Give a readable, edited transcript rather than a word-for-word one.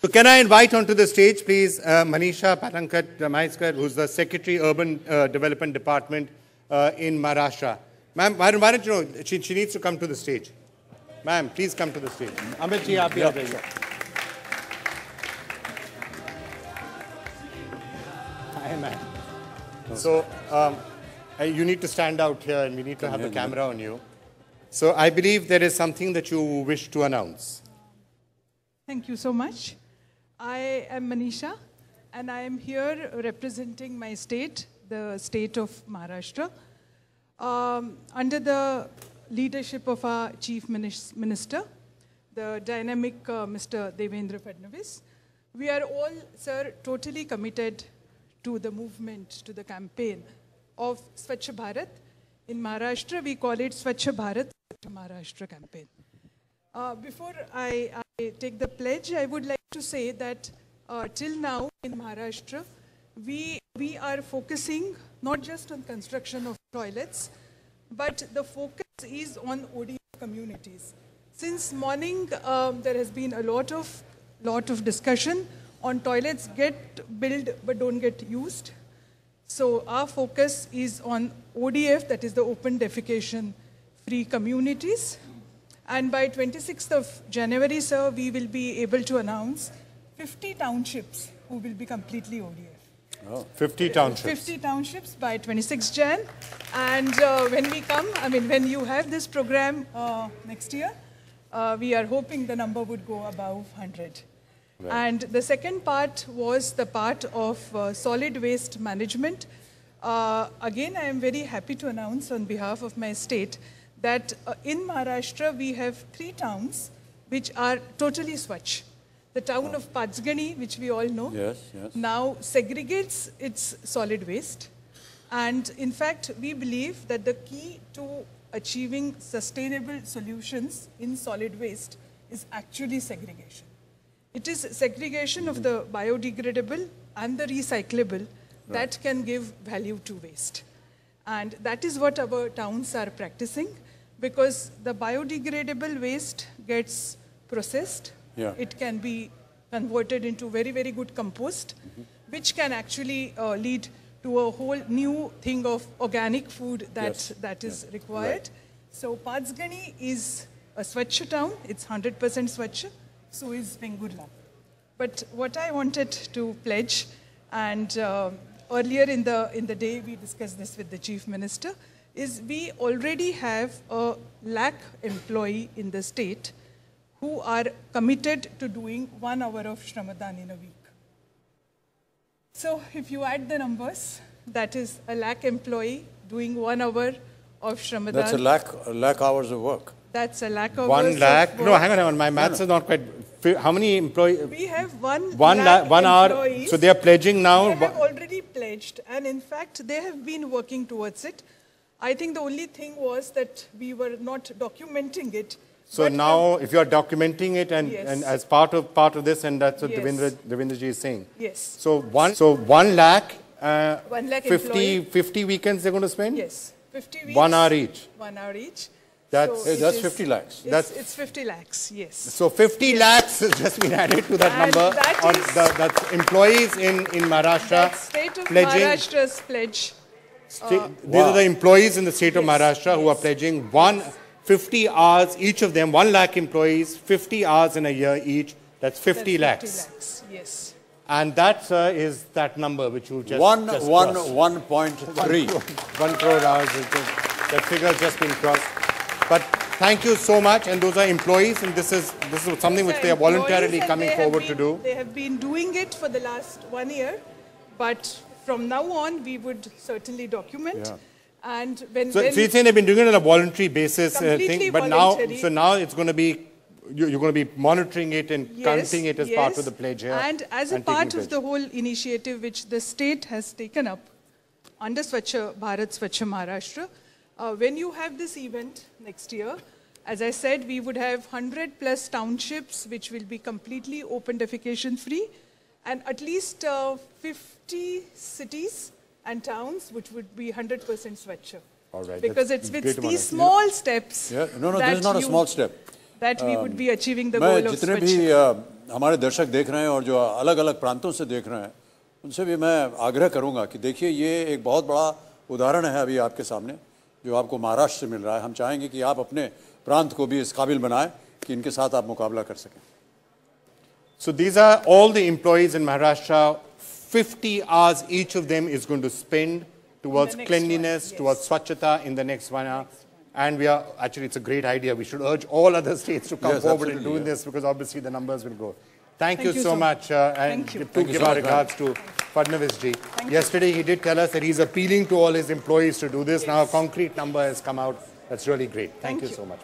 So can I invite onto the stage, please, Manisha Patankat-Maiskar, who's the Secretary, Urban Development Department in Maharashtra. Ma'am, why don't you know, she needs to come to the stage. Ma'am, please come to the stage. Amit ji, aap bhi aa jaiye. Hi, ma'am. So, you need to stand out here and we need to have the camera on you. So, I believe there is something that you wish to announce. Thank you so much. I am Manisha and I am here representing my state, the state of Maharashtra. Under the leadership of our Chief Minister, the dynamic Mr. Devendra Fadnavis, we are all, sir, totally committed to the movement, to the campaign of Swachh Bharat. In Maharashtra, we call it Swachh Bharat Maharashtra campaign. Before I take the pledge, I would like to say that till now in Maharashtra, we are focusing not just on construction of toilets, but the focus is on ODF communities. Since morning, there has been a lot of discussion on toilets get built but don't get used. So our focus is on ODF, that is the open defecation free communities. And by 26th of January, sir, we will be able to announce 50 townships who will be completely ODF. Oh, 50 townships. 50 townships by 26th Jan. And when we come, I mean, when you have this program next year, we are hoping the number would go above 100. Right. And the second part was the part of solid waste management. Again, I am very happy to announce on behalf of my state that in Maharashtra, we have 3 towns which are totally Swachh. The town of Pachgani, which we all know, now segregates its solid waste. And in fact, we believe that the key to achieving sustainable solutions in solid waste is actually segregation. It is segregation of the biodegradable and the recyclable that can give value to waste. And that is what our towns are practicing, because the biodegradable waste gets processed. It can be converted into very, very good compost, which can actually lead to a whole new thing of organic food that is required. Right. So Pachgani is a Swachh town. It's 100% Swachh. So is Vengurla. But what I wanted to pledge, and earlier in the day we discussed this with the Chief Minister, is we already have a lakh employee in the state who are committed to doing 1 hour of Shramadhan in a week. So if you add the numbers, that is a lakh employee doing 1 hour of Shramadhan. That's a lakh hours of work. That's a lakh hours 1 lakh? No, hang on, my maths is not quite... How many employees? We have 1 hour. Employees. So they are pledging now? They have already pledged, and in fact, they have been working towards it. I think the only thing was that we were not documenting it. So now, if you are documenting it and as part of this, and that's what Devendra ji is saying. Yes. So 1 lakh, 1 lakh 50 weekends they're going to spend? Yes. 50 weeks. 1 hour each. 1 hour each. That's, so that's 50 lakhs. It's 50 lakhs, yes. So 50 lakhs has just been added to that number. That's employees in Maharashtra. That's state of Maharashtra's pledge. These are the employees in the state of Maharashtra who are pledging 50 hours, each of them, 1 lakh employees, 50 hours in a year each. That's 50 lakhs. 50 lakhs, yes. And that, sir, is that number which you just 1.3. 1 crore hours. That figure has just been crossed. But thank you so much. And those are employees, and this is something which they are voluntarily coming forward to do. They have been doing it for the last 1 year, but from now on, we would certainly document. And so you're saying they've been doing it on a voluntary basis, but now it's going to be, you're going to be monitoring it and counting it as part of the pledge here. And as a part of the whole initiative which the state has taken up under Swachh Bharat, Swachh Maharashtra, when you have this event next year, as I said, we would have 100 plus townships which will be completely open defecation free, and at least 50 cities and towns which would be 100% Swachh. All right. Because it's with these small steps. No, this is not a small step. That we would be achieving the goal of Swachh. हमारे दर्शक देख रहे हैं और जो अलग अलग प्रांतों से देख रहे हैं उनसे भी मैं आग्रह करूंगा कि देखिए ये एक बहुत बड़ा उदाहरण है अभी आपके सामने जो आपको महाराष्ट्र से मिल रहा है। हम चाहेंगे कि आप अपने प्रांत को भी इस काबिल बनाएं कि इनके साथ आप मुकाबला कर सकें। So these are all the employees in Maharashtra. 50 hours each of them is going to spend towards cleanliness, towards swachhata in the next 1 hour. And we are, actually it's a great idea. We should urge all other states to come forward and do this because obviously the numbers will go. Thank you so much. And to give our regards to Fadnavis ji. Yesterday he did tell us that he's appealing to all his employees to do this. Now a concrete number has come out. That's really great. Thank you so much.